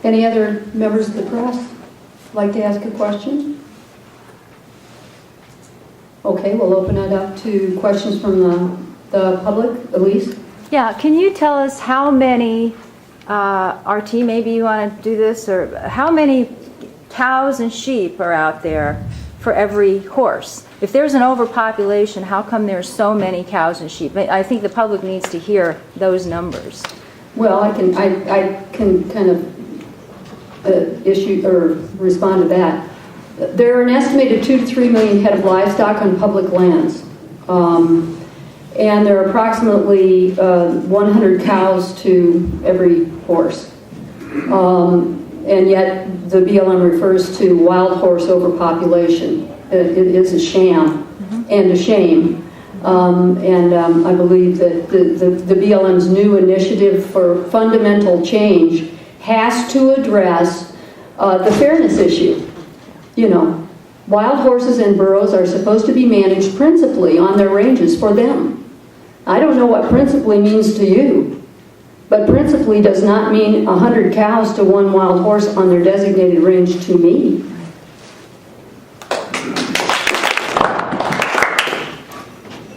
Any other members of the press like to ask a question? Okay, we'll open it up to questions from the public. Elise? Yeah, can you tell us how many, RT, maybe you want to do this, or how many cows and sheep are out there for every horse? If there's an overpopulation, how come there's so many cows and sheep? I think the public needs to hear those numbers. Well, I can kind of respond to that. There are an estimated 2 to 3 million head of livestock on public lands. And there are approximately 100 cows to every horse. And yet the BLM refers to wild horse overpopulation. It is a sham and a shame. I believe that the BLM's new initiative for fundamental change has to address the fairness issue. You know, wild horses and burros are supposed to be managed principally on their ranges for them. I don't know what principally means to you, but principally does not mean 100 cows to one wild horse on their designated range to me.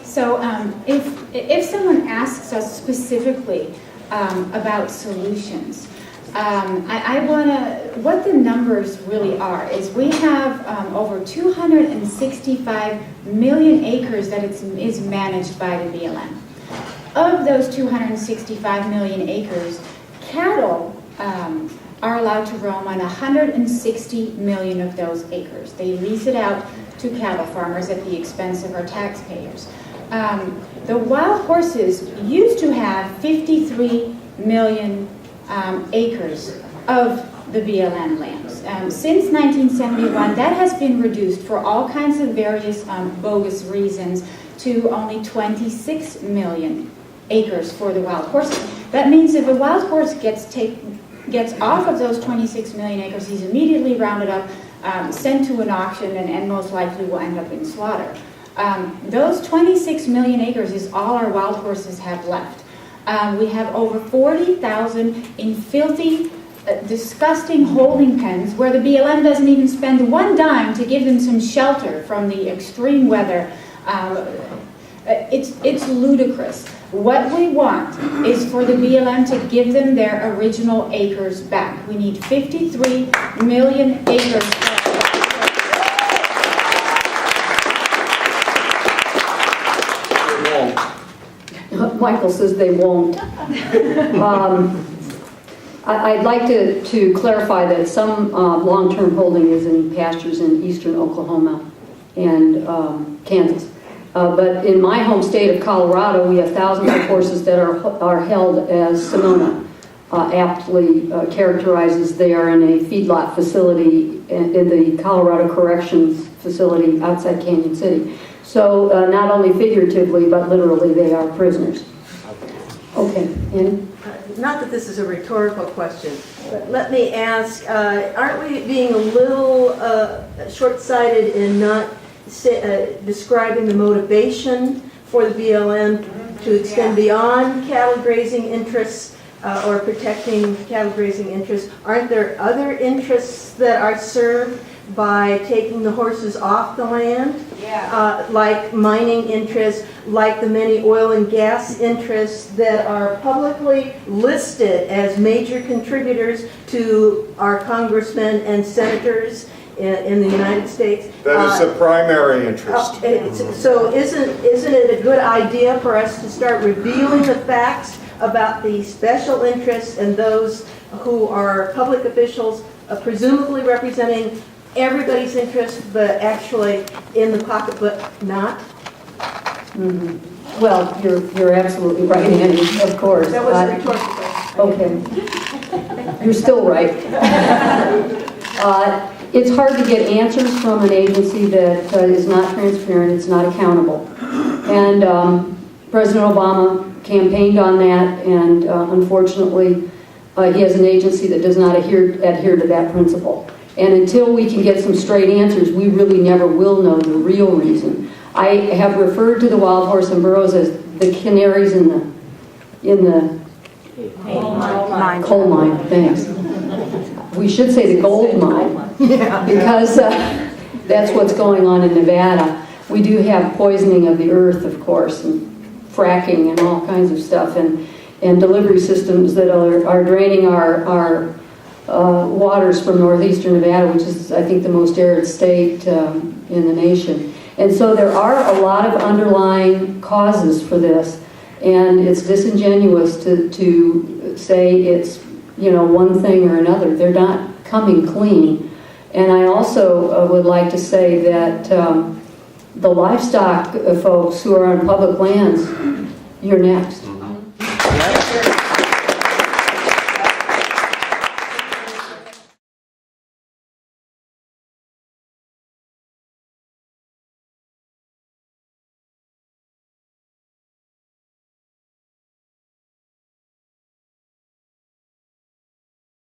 So if someone asks us specifically about solutions, I want to, what the numbers really are is we have over 265 million acres that is managed by the BLM. Of those 265 million acres, cattle are allowed to roam on 160 million of those acres. They lease it out to cattle farmers at the expense of our taxpayers. The wild horses used to have 53 million acres of the BLM lands. Since 1971, that has been reduced for all kinds of various bogus reasons to only 26 million acres for the wild horses. That means if a wild horse gets off of those 26 million acres, he's immediately rounded up, sent to an auction, and most likely will end up in slaughter. Those 26 million acres is all our wild horses have left. We have over 40,000 in filthy, disgusting holding pens where the BLM doesn't even spend one dime to give them some shelter from the extreme weather. It's ludicrous. What we want is for the BLM to give them their original acres back. We need 53 million acres. Michael says they won't. I'd like to clarify that some long-term holding is in pastures in eastern Oklahoma and Kansas. But in my home state of Colorado, we have thousands of horses that are held, as Simone aptly characterizes. They are in a feedlot facility in the Colorado Corrections Facility outside Canyon City. So not only figuratively, but literally, they are prisoners. Okay, Annie? Not that this is a rhetorical question, but let me ask, aren't we being a little short-sighted in not describing the motivation for the BLM to extend beyond cattle grazing interests or protecting cattle grazing interests? Aren't there other interests that are served by taking the horses off the land? Yeah. Like mining interests, like the many oil and gas interests that are publicly listed as major contributors to our congressmen and senators in the United States. That is a primary interest. So isn't it a good idea for us to start revealing the facts about the special interests and those who are public officials, presumably representing everybody's interest, but actually in the pocketbook not? Mm-hmm. Well, you're absolutely right, Annie, of course. That was a rhetorical question. Okay. You're still right. It's hard to get answers from an agency that is not transparent, it's not accountable. And President Obama campaigned on that, and unfortunately, he has an agency that does not adhere to that principle. And until we can get some straight answers, we really never will know the real reason. I have referred to the wild horse and burros as the canaries in the coal mine. Thanks. we should say the gold mine, because that's what's going on in Nevada. We do have poisoning of the earth, of course, and fracking and all kinds of stuff, and delivery systems that are draining our waters from northeastern Nevada, which is, I think, the most arid state in the nation. And so there are a lot of underlying causes for this, and it's disingenuous to say it's, you know, one thing or another. They're not coming clean. And I also would like to say that the livestock folks who are on public lands, you're next.